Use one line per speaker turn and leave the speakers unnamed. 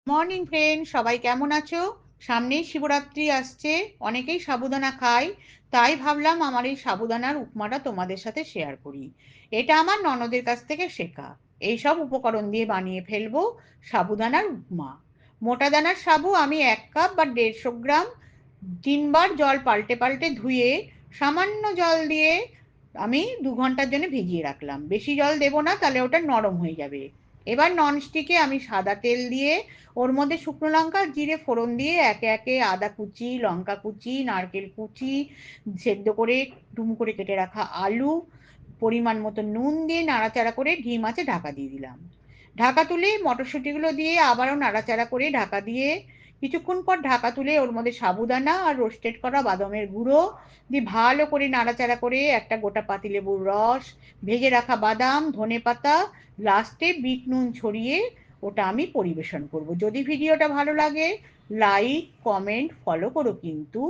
Morning friend, সবাই কেমন আছো? সামনেই শিবরাত্রি আসছে। অনেকেই সাবুদানা খায়, তাই ভাবলাম আমার এই সাবুদানার উপমাটা তোমাদের সাথে শেয়ার করি। এটা আমার ননদের কাছ থেকে শেখা। এই সব উপকরণ দিয়ে বানিয়ে ফেলবো সাবুদানার উপমা। মোটা দানার সাবু আমি 1 কাপ বা 150 গ্রাম 3বার জল পাল্টে পাল্টে ধুয়ে সামান্য জল দিয়ে আমি 2 ঘন্টার জন্য ভিজিয়ে রাখলাম। বেশি জল দেবো না, তাহলে ওটা নরম হয়ে যাবে। এবার ননস্টিকে আমি সাদা তেল দিয়ে ওর মধ্যে শুকনো লঙ্কা জিরে ফোড়ন দিয়ে একে একে আদা কুচি, লঙ্কা কুচি, নারকেল কুচি, সেদ্ধ করে ডুমো করে কেটে রাখা আলু, পরিমাণ মতো নুন দিয়ে নাড়াচাড়া করে ঘি মাছে ঢাকা দিয়ে দিলাম। ঢাকা তুলে মটরশুঁটিগুলো দিয়ে আবারও নাড়াচাড়া করে ঢাকা দিয়ে কিছুক্ষণ পর ঢাকা তুলে ওর মধ্যে সাবুদানা আর রোস্টেড করা বাদামের গুঁড়ো দিয়ে ভালো করে নাড়াচাড়া করে একটা গোটা পাতিলেবুর রস, ভেজে রাখা বাদাম, ধনেপাতা, লাস্টে বিট নুন ছড়িয়ে ওটা আমি পরিবেশন করব। যদি ভিডিওটা ভালো লাগে, লাইক কমেন্ট ফলো করো কিন্তু।